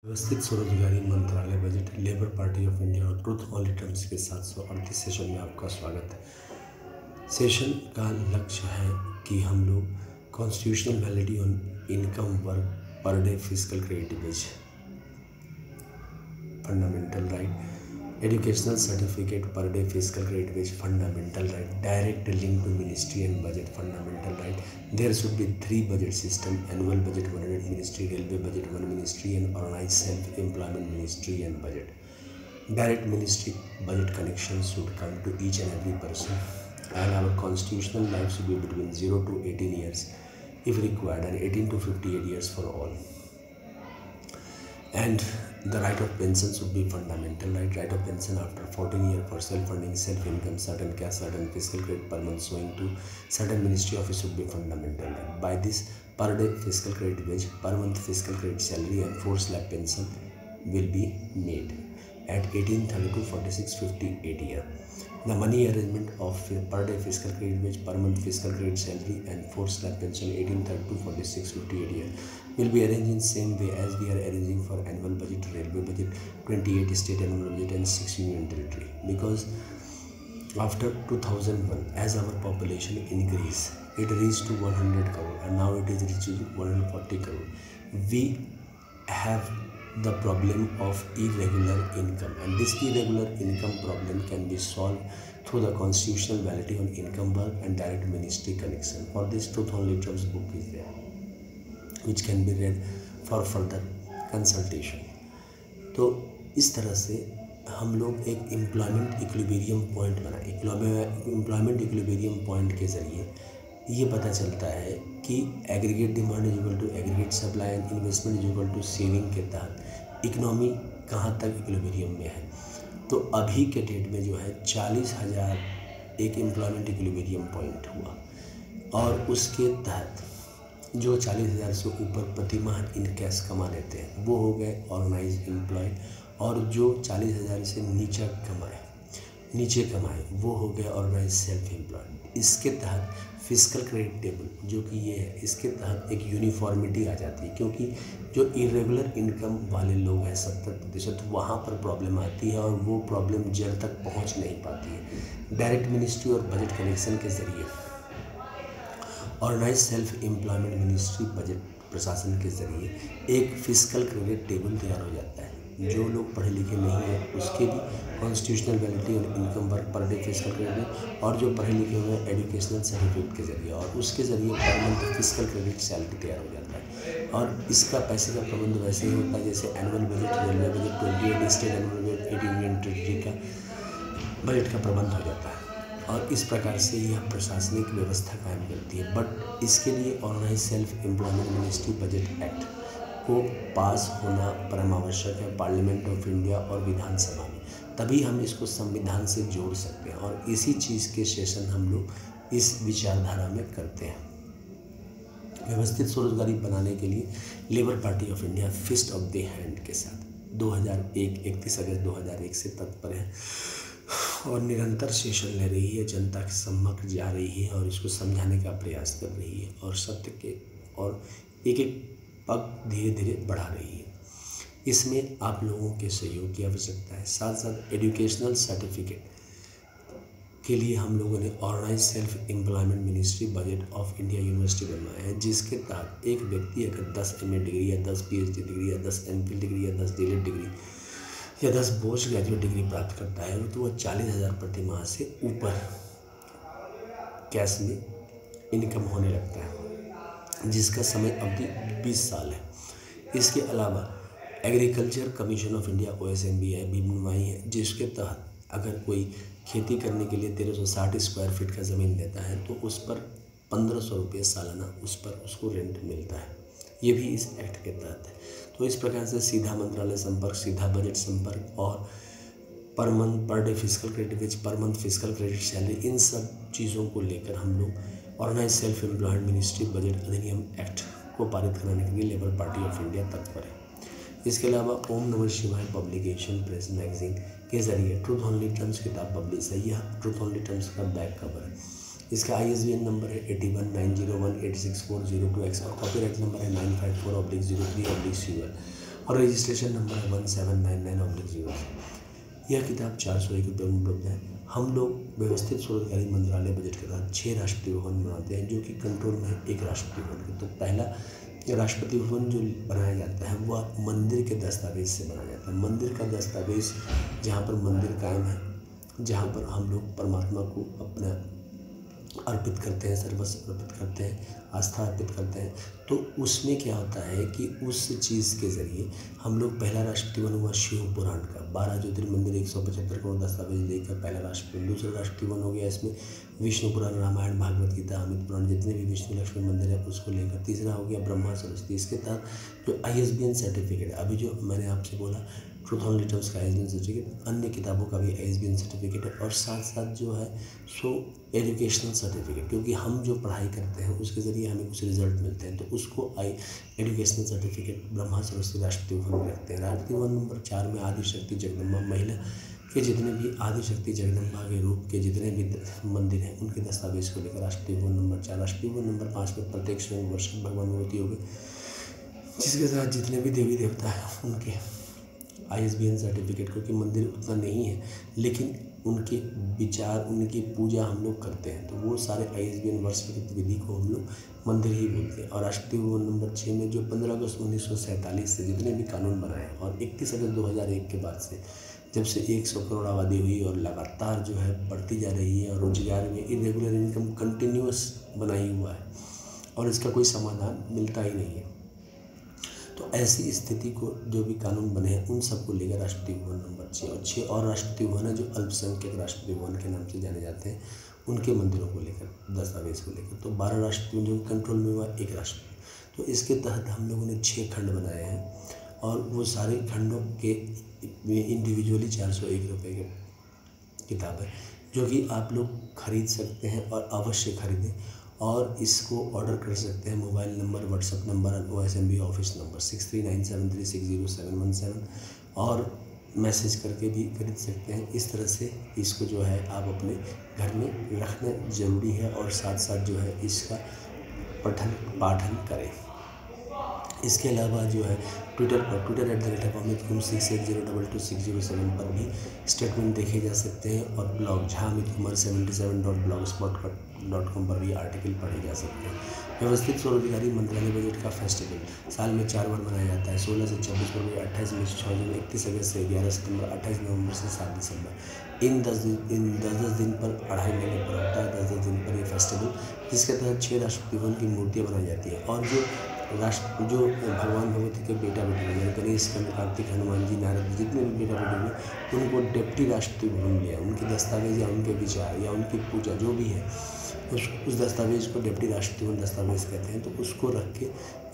व्यवस्थित स्वरोजगारी मंत्रालय budget labour party of India और ट्रूथ ऑन रिटर्न्स के 738 सेशन में आपका स्वागत है। सेशन का लक्ष्य है कि हम लोग constitutional validity on income work पर day physical credit wage fundamental right educational certificate पर day physical credit wage fundamental right direct link to ministry and budget fundamental right there should be 3 budget system annual budget 100 ministry railway budget 1 ministry and organized self employment ministry and budget direct ministry budget connections should come to each and every person and our constitutional life should be between 0 to 18 years if required and 18 to 58 years for all. And the right of pension should be fundamental right of pension after 14 years for self-funding, self-income, certain cash, certain fiscal credit per month showing to certain ministry office should be fundamental right. By this, per day fiscal credit wage, per month fiscal credit salary and 4 slab pension will be made at 18, 32, 46, 58 year. The money arrangement of per day fiscal credit wage, per month fiscal credit salary and 4 slab pension 18, 32, 46, 58 year will be arranged in same way as we are arranging for annual budget, railway budget, 28 state annual budget and 6 union territory. Because after 2001, as our population increased, it reached to 100 crore and now it is reaching 140 crore. We have the problem of irregular income, and this irregular income problem can be solved through the constitutional validity on income work and direct ministry connection. For this, Truth on Returns book is there, which can be read for further consultation. तो इस तरह से हम लोग एक employment equilibrium point बनाए। Employment equilibrium point के ज़रिए ये पता चलता है कि aggregate demand is equal to aggregate supply and investment is equal to saving के तहत इकोनॉमी कहाँ तक इक्विलिब्रियम में है। तो अभी के डेट में जो है 40,000 एक एम्प्लॉयमेंट इक्विलिब्रियम पॉइंट हुआ और उसके तहत जो 40,000 से ऊपर प्रति माह इन कैश कमा लेते हैं वो हो गए ऑर्गेनाइज एम्प्लॉयड, और जो 40,000 से नीचे कमाए वो हो गए ऑर्गेनाइज सेल्फ एम्प्लॉयड। इसके तहत फिजिकल क्रेडिट टेबल जो कि ये है, इसके तहत एक यूनिफॉर्मिटी आ जाती है, क्योंकि जो इरेगुलर इनकम वाले लोग हैं 70%, वहाँ पर प्रॉब्लम आती है और वो प्रॉब्लम जड़ तक पहुँच नहीं पाती है। डायरेक्ट मिनिस्ट्री और बजट कनेक्शन के ज़रिए organise self employment ministry budget प्रशासन के ज़रिए एक फिजिकल क्रेडिट टेबल तैयार हो जाता है। जो लोग पढ़े लिखे नहीं हैं उसके भी कॉन्स्टिट्यूशनल वैलिडिटी और इनकम वर्क पर डे फिजिकल क्रेडिट, और जो पढ़े लिखे हुए हैं एजुकेशनल सर्टिफिकेट के ज़रिए, और उसके ज़रिए पर मंथ फिजिकल क्रेडिट सैलरी तैयार हो जाता है। और इसका पैसे का प्रबंध वैसे ही होता है जैसे annual budget, railway budget, 28 state annual budget, 8 union territory का बजट का प्रबंध हो जाता है। और इस प्रकार से यह प्रशासनिक व्यवस्था कायम करती है। बट इसके लिए organise self employment ministry budget act को पास होना परम आवश्यक है पार्लियामेंट ऑफ इंडिया और विधानसभा में, तभी हम इसको संविधान से जोड़ सकते हैं। और इसी चीज़ के सेशन हम लोग इस विचारधारा में करते हैं। व्यवस्थित स्वरोजगारी बनाने के लिए Labour party of India fist of the hand के साथ 31 अगस्त 2001 से तत्पर है और निरंतर सेशन ले रही है, जनता के सम्मुख जा रही है और इसको समझाने का प्रयास कर रही है और सत्य के और एक पग धीरे धीरे बढ़ा रही है। इसमें आप लोगों के सहयोग की आवश्यकता है। साथ साथ एजुकेशनल सर्टिफिकेट के लिए हम लोगों ने organise self employment ministry budget of India university बनवाया है, जिसके तहत एक व्यक्ति अगर 10 MA डिग्री या 10 PhD डिग्री या 10 MPhil डिग्री या 10 DLED डिग्री या 10 पोस्ट ग्रेजुएट डिग्री प्राप्त करता है तो वह 40,000 प्रति माह से ऊपर कैश में इनकम होने लगता है, जिसका समय अवधि 20 साल है। इसके अलावा agriculture commission of India OSMBI भी बनवाई है, जिसके तहत अगर कोई खेती करने के लिए 1360 स्क्वायर फीट का ज़मीन लेता है तो उस पर 1500 रुपये सालाना उस पर उसको रेंट मिलता है। ये भी इस एक्ट के तहत है। तो इस प्रकार से सीधा मंत्रालय संपर्क, सीधा बजट संपर्क और पर मंथ पर डे फिजिकल क्रेडिट वेज, पर मंथ फिजिकल क्रेडिट सैलरी, इन सब चीज़ों को लेकर हम लोग organise self employment ministry budget अधिनियम एक्ट को पारित कराने के लिए लेबर पार्टी ऑफ इंडिया तत्पर है। इसके अलावा ओम नमः शिवाय पब्लिकेशन प्रेस मैगजीन के जरिए ट्रूथ ऑन रिटर्न्स किताब पब्लिश है। यह ट्रूथ ऑन रिटर्न्स का बैक कवर है। इसका ISBN नंबर है 8190186402X और कॉपीराइट नंबर है 954/03/CUL और रजिस्ट्रेशन नंबर है 1799/0। यह किताब 401 रुपये में उपलब्ध है। हम लोग व्यवस्थित स्वरोजगारी मंत्रालय बजट के तहत 6 राष्ट्रपति भवन बनाते हैं, जो कि कंट्रोल में है एक राष्ट्रपति भवन। तो पहला राष्ट्रपति भवन जो बनाया जाता है वह मंदिर के दस्तावेज से बनाया जाता है। मंदिर का दस्तावेज जहाँ पर मंदिर कायम है, जहाँ पर हम लोग परमात्मा को अपना अर्पित करते हैं, सर्वस्व अर्पित करते हैं, आस्था अर्पित करते हैं, तो उसमें क्या होता है कि उस चीज़ के ज़रिए हम लोग पहला राष्ट्रपति भवन हुआ शिव पुराण का, 12 ज्योतिर्मंदिर 175 करोड़ दस्तावेज लेकर पहला राष्ट्रपति। दूसरा राष्ट्रपति भवन हो गया इसमें विष्णु पुराण, रामायण, भागवत गीता, अमित पुराण, जितने भी विष्णु लक्ष्मी मंदिर है उसको लेकर। तीसरा हो गया ब्रह्मा सरस्वती। इसके तहत जो ISBN सर्टिफिकेट, अभी जो मैंने आपसे बोला 2000 रिटर्न्स का ISBN सर्टिफिकेट, अन्य किताबों का भी ISBN सर्टिफिकेट है। और साथ साथ जो है सो एजुकेशनल सर्टिफिकेट, क्योंकि हम जो पढ़ाई करते हैं उसके ज़रिए हमें कुछ रिजल्ट मिलते हैं, तो उसको एजुकेशनल सर्टिफिकेट ब्रह्मा सरस्वती राष्ट्रपति भवन में रखते हैं। राष्ट्रपति भवन नंबर 4 में आदिशक्ति जगदम्बा, महिला के जितने भी आदिशक्ति जगदम्बा के रूप के जितने भी मंदिर हैं उनके दस्तावेज को लेकर राष्ट्रपति भवन नंबर 4। राष्ट्रपति भवन नंबर 5 में प्रत्येक स्वयं वर्षक भगवान मूर्ति हो गई, जिसके साथ जितने भी देवी देवता हैं उनके ISBN सर्टिफिकेट, क्योंकि मंदिर उतना नहीं है लेकिन उनके विचार, उनकी पूजा हम लोग करते हैं, तो वो सारे ISBN वर्ष की विधि को हम लोग मंदिर ही बोलते हैं। और राष्ट्रपति भवन नंबर 6 में जो 15 अगस्त 1947 से जितने भी कानून बनाए और 31 अगस्त 2001 के बाद से जब से 100 करोड़ आबादी हुई और लगातार जो है बढ़ती जा रही है और रोजगार में इरेगुलर इनकम कंटिन्यूअस बनाई हुआ है और इसका कोई समाधान मिलता ही नहीं है, तो ऐसी स्थिति को जो भी कानून बने हैं उन सबको लेकर राष्ट्रपति भवन नंबर 6 और 6 और राष्ट्रपति भवन है जो अल्पसंख्यक राष्ट्रपति भवन के नाम से जाने जाते हैं, उनके मंदिरों को लेकर, दस्तावेज को लेकर। तो 12 राष्ट्रपति जो कंट्रोल में हुआ एक राष्ट्रपति। तो इसके तहत हम लोगों ने 6 खंड बनाए हैं और वो सारे खंडों के इंडिविजुअली 401 रुपये की किताब है, जो कि आप लोग खरीद सकते हैं और अवश्य खरीदें। और इसको ऑर्डर कर सकते हैं मोबाइल नंबर, व्हाट्सएप नंबर और OSMB ऑफिस नंबर 6397360717 और मैसेज करके भी खरीद सकते हैं। इस तरह से इसको जो है आप अपने घर में रखना ज़रूरी है और साथ साथ जो है इसका पठन पाठन करें। इसके अलावा जो है ट्विटर पर @amitkum61022607 पर भी स्टेटमेंट देखे जा सकते हैं और ब्लॉग jhamitkumar77.blogspot.com पर भी आर्टिकल पढ़े जा सकते हैं। व्यवस्थित स्वरोजगारी मंत्रालय बजट का फेस्टिवल साल में 4 बार मनाया जाता है, 16 से 26 फरवरी, 28 मई से 6 जून, 31 अगस्त से 11 सितंबर, 28 नवंबर से 7 दिसंबर। इन 10 दिन पर 2.5 महीने पर होता है, 10 दिन पर ये फेस्टिवल, जिसके तहत 6 राष्ट्रपति भवन की मूर्तियाँ बनाई जाती है और जो भगवान भगवती के बेटा बेटी हैं, गणेश, कार्तिक, हनुमान जी, नारद, जितने भी बेटा बेटी हैं उनको डिप्टी राष्ट्रपति भवन लिया, उनके दस्तावेज या उनके विचार या उनकी पूजा जो भी है उस दस्तावेज को डिप्टी राष्ट्रपति भवन दस्तावेज कहते हैं। तो उसको रख के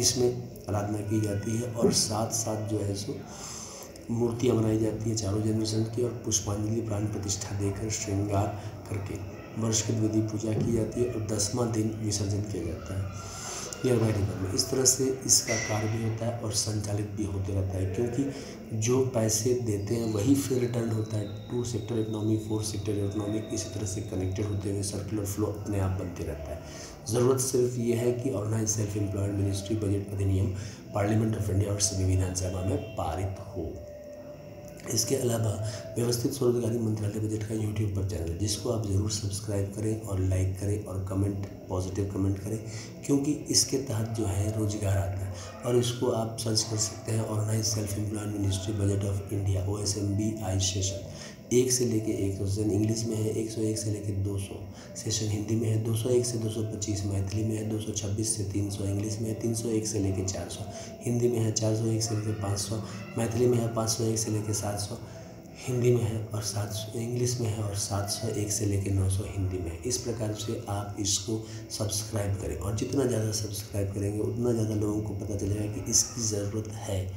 इसमें आराधना की जाती है और साथ साथ जो है सो मूर्तियाँ बनाई जाती हैं चारों जनरेशन की और पुष्पांजलि प्राण प्रतिष्ठा देकर श्रृंगार करके वर्ष की विधि पूजा की जाती है और 10वां दिन विसर्जन किया जाता है नियर बाई रिवर में। इस तरह से इसका कार्य भी होता है और संचालित भी होते रहता है, क्योंकि जो पैसे देते हैं वही फिर रिटर्न होता है। 2 सेक्टर इकोनॉमी, 4 सेक्टर इकोनॉमी इसी तरह से कनेक्टेड होते हुए सर्कुलर फ्लो अपने आप बनते रहता है। ज़रूरत सिर्फ ये है कि organise self employed ministry budget अधिनियम पार्लियामेंट ऑफ इंडिया और सभी विधानसभा में पारित हो। इसके अलावा व्यवस्थित स्वरोजगारी मंत्रालय बजट का यूट्यूब पर चैनल है, जिसको आप ज़रूर सब्सक्राइब करें और लाइक करें और कमेंट, पॉजिटिव कमेंट करें, क्योंकि इसके तहत जो है रोजगार आता है और इसको आप सर्च कर सकते हैं organise self employed ministry budget of India OSMB आई सेशन 1 से लेके 100 सेशन इंग्लिश में है, 101 से लेके 200 सेशन हिंदी में है, 201 से 225 मैथिली में है, 226 से 300 इंग्लिश में है, 301 से लेके 400 हिंदी में है, 401 से लेके 500 मैथिली में है, 501 से लेके 700 हिंदी में है और 700 इंग्लिश में है और 701 से लेके 900 हिंदी में है। इस प्रकार से आप इसको सब्सक्राइब करें और जितना ज़्यादा सब्सक्राइब करेंगे उतना ज़्यादा लोगों को पता चलेगा कि इसकी ज़रूरत है।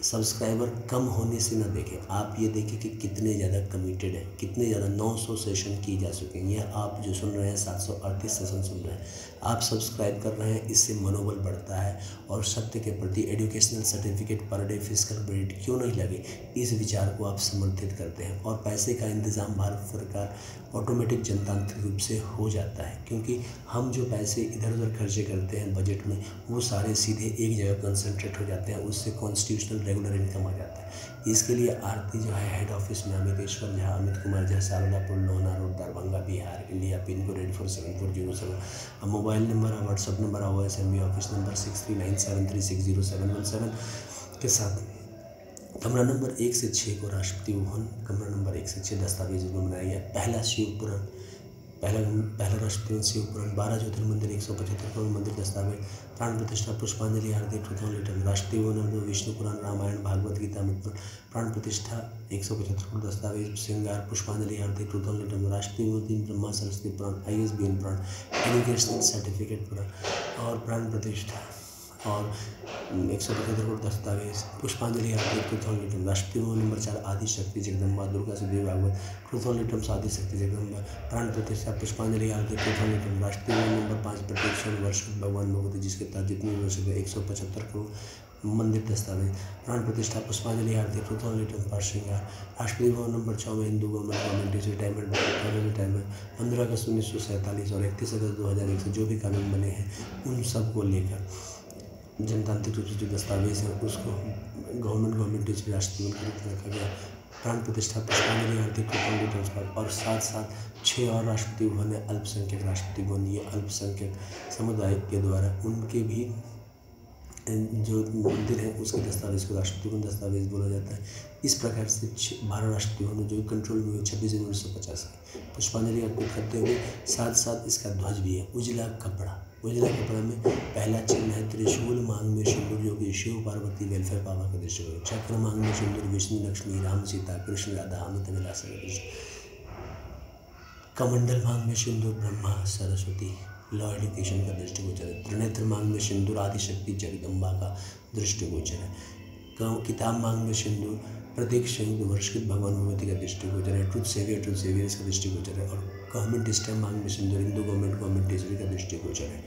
सब्सक्राइबर कम होने से ना देखें, आप ये देखें कि कितने ज़्यादा कमिटेड हैं, कितने ज़्यादा 900 सेशन की जा चुके हैं। यह आप जो सुन रहे हैं 738 सेशन सुन रहे हैं, आप सब्सक्राइब कर रहे हैं, इससे मनोबल बढ़ता है और सत्य के प्रति एजुकेशनल सर्टिफिकेट पर डे फिजिकल क्रेडिट क्यों नहीं लगे, इस विचार को आप समर्थित करते हैं और पैसे का इंतज़ाम भारत सरकार ऑटोमेटिक जनतांत्रिक रूप से हो जाता है, क्योंकि हम जो पैसे इधर उधर खर्चे करते हैं बजट में वो सारे सीधे एक जगह कंसंट्रेट हो जाते हैं। उससे कॉन्स्टिट्यूशनल रेगुलर इनकम आ जाता है। इसके लिए आरती जो है हेड ऑफिस में Amiteshwar Jha, Amit Kumar Jha, Shardapur, Lohna road, Darbhanga, Bihar, India, pin code 847407। अब मोबाइल नंबर और व्हाट्सअप नंबर और OSME ऑफिस नंबर 6397360717 के साथ कमरा नंबर 1 से 6 को राष्ट्रपति भवन, कमरा नंबर 1 से 6 दस्तावेज में बनाया गया। पहला शिवपुराण, पहला राष्ट्रपति शिवपुराण, 12 ज्योतिर्मंदिर, 175 करोड़ मंदिर दस्तावेज, प्राण प्रतिष्ठा, पुष्पांजलि, आरती, ट्रुथ और लिटल, राष्ट्रीय भवन, विष्णु पुराण, रामायण, भागवत गीता, अमृत, प्राण प्रतिष्ठा, 175 करोड़ दस्तावेज, श्रृंगार, पुष्पांजलि, आरती, ट्रुथ और लिटल, राष्ट्रीय भवन, ब्रह्मा सरस्वती पुराण, ISBN पुराण, एजुकेशनल सर्टिफिकेट पुराण और प्राण प्रतिष्ठा और 175 करोड़ दस्तावेज, पुष्पांजलि, आरती, ट्रुथ और लिटल, राष्ट्रीय भवन नंबर 4, आदि शक्ति जगदम्बा, दुर्गा सुदेव भागवत, ट्रुथ और लिटल, आदि शक्ति जगदम्बा, प्राण प्रतिष्ठा, पुष्पांजलि, आरती, ट्रुथ और लिटल, राष्ट्रीय भवन नंबर 5, प्रत्यक्ष वर्ष भगवान भगवती, जिसके तहत जितनी वर्ष 175 करोड़ मंदिर दस्तावेज, प्राण प्रतिष्ठा, पुष्पांजलि, आरती, ट्रुथ और लिटल, पाठ श्रृंगार, राष्ट्रीय भवन नंबर 6 में हिंदू गवर्नमेंट रिटायरमेंट 15 अगस्त 1947 और 31 अगस्त 2001 से जो भी कानून बने हैं उन सब को लेकर जनतांत्रिक रूप से जो दस्तावेज है उसको गवर्नमेंट राष्ट्रीय के रूप में रखा गया। प्राण प्रतिष्ठा, पुष्पांजलि, आरती, ट्रांसफर और साथ साथ 6 और राष्ट्रपति भवन है। अल्पसंख्यक राष्ट्रपति भवन, ये अल्पसंख्यक समुदाय के द्वारा उनके भी जो मंदिर है उसके दस्तावेज को राष्ट्रपति भवन दस्तावेज बोला जाता है। इस प्रकार से 12 राष्ट्रपति भवन जो कंट्रोल में हुए 26 जनवरी 1950 में पुष्पांजलि अर्पित करते हुए साथ साथ इसका ध्वज भी है। उजला कपड़ा में पहला चिन्ह है त्रिशूल, मांग में सिंदूर, जो कि शिव पार्वती वेलफेयर पावर का दृष्टिकोण, चक्र, मांग में सिंदूर, विष्णु लक्ष्मी, राम सीता, कृष्ण राधा, अमित विलास, कमंडल, मांग में सिंदूर, ब्रह्मा सरस्वती, लॉ एडुकेशन का दृष्टिगोचर है। त्रिनेत्र, मांग में सिंदूर, आदिशक्ति जगदम्बा का दृष्टिगोचर है। किताब, मांग में सिंदूर, प्रत्येक संयुक्त वर्षकृत भगवान भगवती का दृष्टिगोचर है। ट्रुथ सेवियर इसका दृष्टिगोचर है। और गवर्नमेंट स्टैम्प, मांग में सिंदूर, हिंदू गवर्नमेंट टेजरी का दृष्टिगोचर है।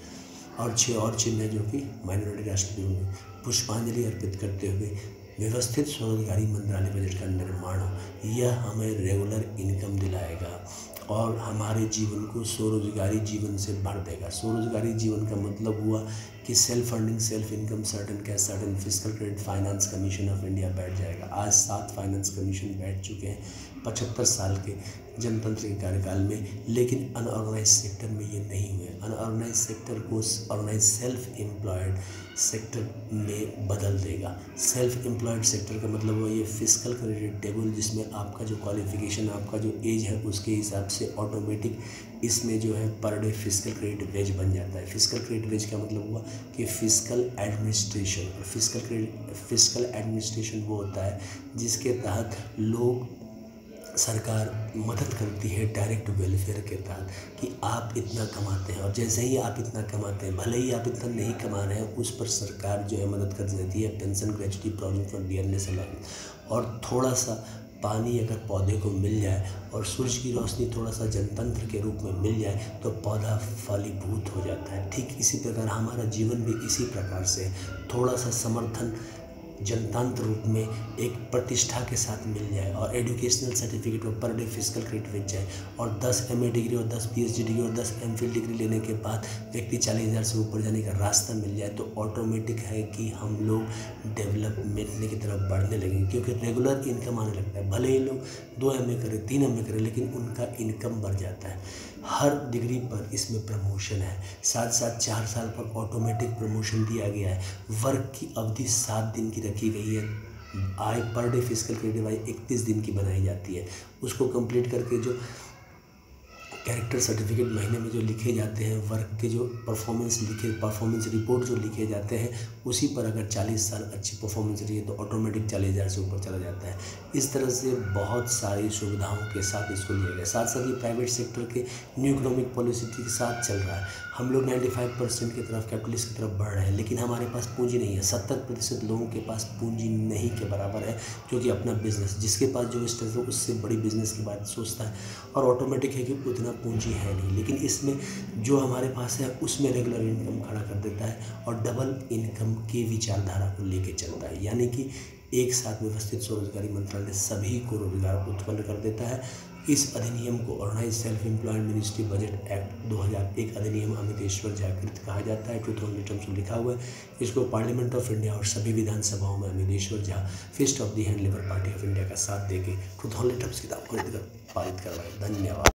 और 6 और चिन्ह है जो कि माइनॉरिटी राष्ट्रपति में पुष्पांजलि अर्पित करते हुए व्यवस्थित स्वरोजगारी मंत्रालय बजट का निर्माण हो। यह हमें रेगुलर इनकम दिलाएगा और हमारे जीवन को स्वरोजगारी जीवन से भर देगा। स्वरोजगारी जीवन का मतलब हुआ कि self funding, self income, certain cash, certain fiscal credit, finance commission of India बैठ जाएगा। आज 7 फाइनेंस कमीशन बैठ चुके हैं 75 साल के जनतंत्र के कार्यकाल में, लेकिन अनऑर्गेनाइज सेक्टर में ये नहीं हुए। अनऑर्गेनाइज सेक्टर को ऑर्गेनाइज सेल्फ एम्प्लॉयड सेक्टर में बदल देगा। सेल्फ एम्प्लॉयड सेक्टर का मतलब वो ये फिस्कल क्रेडिट टेबल, जिसमें आपका जो क्वालिफिकेशन, आपका जो एज है उसके हिसाब से ऑटोमेटिक इसमें जो है per day fiscal credit veg बन जाता है। फिस्कल क्रेडिट वेज का मतलब हुआ कि फिस्कल एडमिनिस्ट्रेशन, और फिस्कल एडमिनिस्ट्रेशन वो होता है जिसके तहत लोग, सरकार मदद करती है डायरेक्ट वेलफेयर के तहत कि आप इतना कमाते हैं और जैसे ही आप इतना कमाते हैं, भले ही आप इतना नहीं कमा रहे हैं, उस पर सरकार जो है मदद कर देती है। Pension, gratuity, provident fund, dearness allowance. और थोड़ा सा पानी अगर पौधे को मिल जाए और सूरज की रोशनी थोड़ा सा जनतंत्र के रूप में मिल जाए तो पौधा फलीभूत हो जाता है। ठीक इसी प्रकार हमारा जीवन भी इसी प्रकार से थोड़ा सा समर्थन जनतंत्र रूप में एक प्रतिष्ठा के साथ मिल जाए और एजुकेशनल सर्टिफिकेट और पर डे फिस्कल क्रेडिट मिल जाए और 10 MA डिग्री और 10 PhD डिग्री और 10 MPhil डिग्री लेने के बाद व्यक्ति 40,000 से ऊपर जाने का रास्ता मिल जाए तो ऑटोमेटिक है कि हम लोग डेवलपमेंट की तरफ बढ़ने लगेंगे, क्योंकि रेगुलर इनकम आने लगता है। भले ही लोग 2 MA करें, 3 MA करें, लेकिन उनका इनकम बढ़ जाता है। हर डिग्री पर इसमें प्रमोशन है। साथ साथ 4 साल पर ऑटोमेटिक प्रमोशन दिया गया है। वर्क की अवधि 7 दिन की रखी गई है। आय पर डे फिस्कल क्रेडिट आय 31 दिन की बनाई जाती है। उसको कंप्लीट करके जो कैरेक्टर सर्टिफिकेट महीने में जो लिखे जाते हैं, वर्क के जो परफॉर्मेंस रिपोर्ट जो लिखे जाते हैं, उसी पर अगर 40 साल अच्छी परफॉर्मेंस रही है तो ऑटोमेटिक 40,000 से ऊपर चला जाता है। इस तरह से बहुत सारी सुविधाओं के साथ इसको लिया गया। साथ साथ ये प्राइवेट सेक्टर के न्यू इकोनॉमिक पॉलिसी के साथ चल रहा है। हम लोग 95% की तरफ कैपिटलिस्ट की तरफ बढ़ रहे हैं, लेकिन हमारे पास पूंजी नहीं है। 70% लोगों के पास पूंजी नहीं के बराबर है, क्योंकि अपना बिजनेस, जिसके पास जो स्ट्रेस है उससे बड़ी बिजनेस की बात सोचता है और ऑटोमेटिक है कि उतना पूंजी है नहीं। लेकिन इसमें जो हमारे पास है उसमें रेगुलर इनकम खड़ा कर देता है और डबल इनकम की विचारधारा को लेके चलता है, यानी कि एक साथ व्यवस्थित स्वरोजगारी मंत्रालय सभी को रोजगार उत्पन्न कर देता है। इस अधिनियम को organise self employed ministry budget act 2001 अधिनियम अमितेश्वर झा कृत कहा जाता है। 2000 टर्म्स में लिखा हुआ है। इसको पार्लियामेंट ऑफ इंडिया और सभी विधानसभाओं में Amiteshwar Jha fist of the hand labour party of India का साथ देके 2000 टर्म्स किताब खरीद कर पारित करवाए। धन्यवाद।